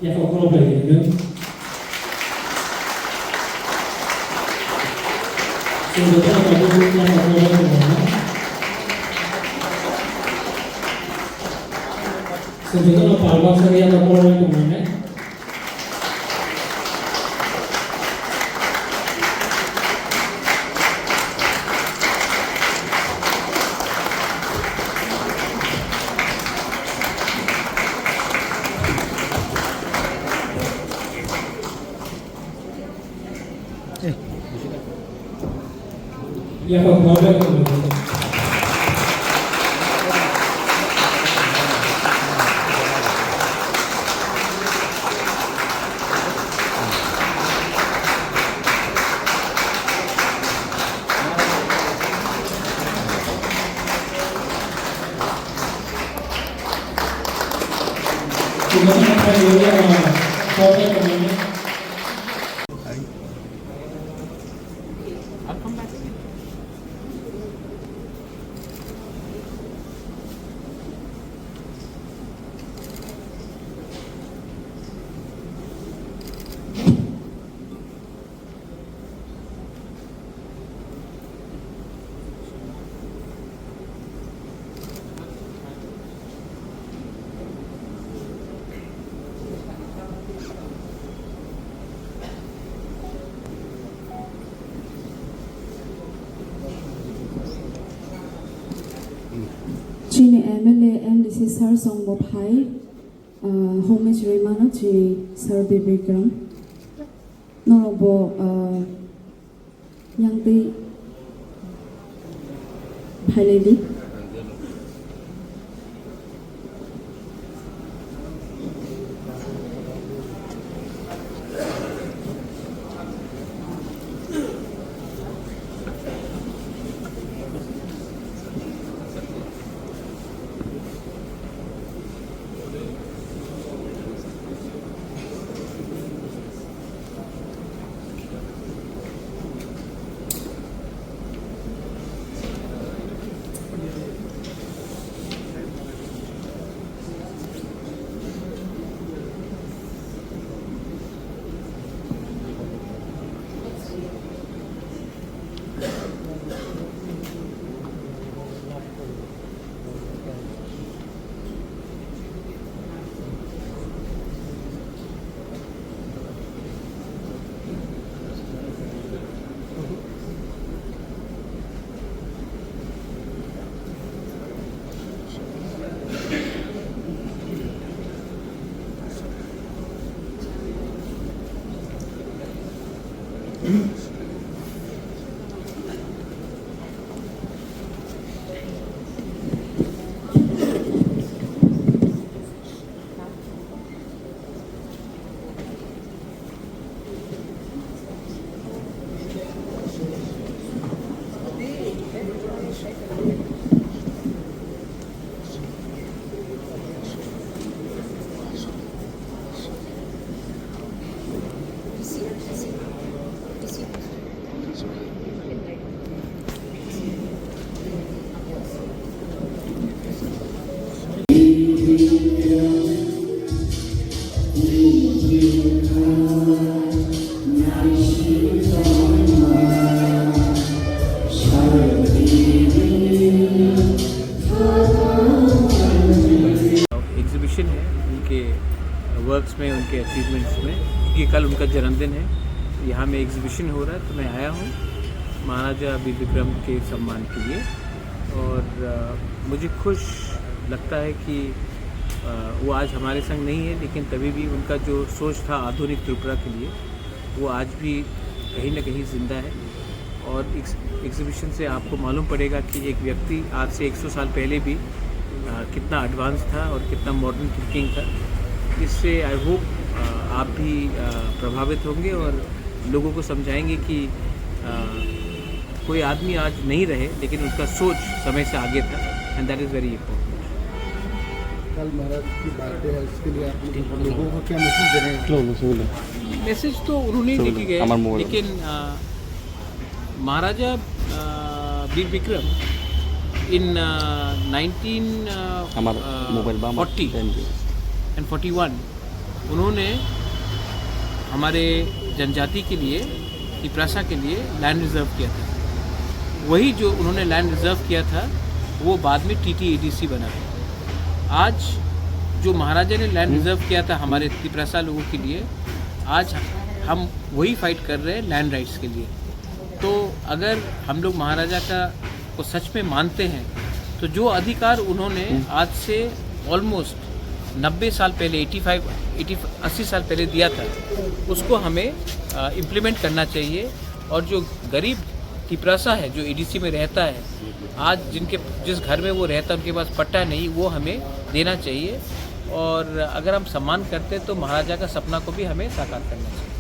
Jeg får prøve at blive det. Så det er bare det, jeg får prøve at blive det. Så det er bare bare så jeg får prøve at blive det. Jeg får prøve at blive det. Chini MLA MDC Sir Song Bopai, Homage Remana Chi Sir Bibikram, Norobo Yangti Pailedi. Exhibition है उनके works में, उनके achievements में, क्योंकि कल उनका जन्मदिन है। यहाँ में एग्जीबिशन हो रहा है तो मैं आया हूँ महाराजा वीर विक्रम के सम्मान के लिए। और मुझे खुश लगता है कि वो आज हमारे संग नहीं है, लेकिन तभी भी उनका जो सोच था आधुनिक त्रिपुरा के लिए वो आज भी कहीं ना कहीं ज़िंदा है। और एग्जीबिशन से आपको मालूम पड़ेगा कि एक व्यक्ति आज से 100 साल पहले भी कितना एडवांस था और कितना मॉडर्न थिंकिंग था। इससे आई होप आप भी प्रभावित होंगे और लोगों को समझाएंगे कि कोई आदमी आज नहीं रहे, लेकिन उसका सोच समय से आगे था, and that is very important. कल महाराज की बर्थडे है, उसके लिए आप लोगों को क्या मैसेज दे रहे हैं? मैसेज तो उन्होंने लिखी गए, लेकिन महाराजा वीर विक्रम in 1940 and 41 उन्होंने हमारे जनजाति के लिए, तिपरासा के लिए लैंड रिजर्व किया था। वही जो उन्होंने लैंड रिजर्व किया था वो बाद में TTADC बना है। आज जो महाराजा ने लैंड रिजर्व किया था हमारे तिपरासा लोगों के लिए, आज हम वही फाइट कर रहे हैं लैंड राइट्स के लिए। तो अगर हम लोग महाराजा को सच में मानते हैं तो जो अधिकार उन्होंने आज से ऑलमोस्ट 90 साल पहले 80 साल पहले दिया था, उसको हमें इम्प्लीमेंट करना चाहिए। और जो गरीब तिपरासा है जो ADC में रहता है, आज जिस घर में वो रहता है उनके पास पट्टा नहीं, वो हमें देना चाहिए। और अगर हम सम्मान करते तो महाराजा का सपना को भी हमें साकार करना चाहिए।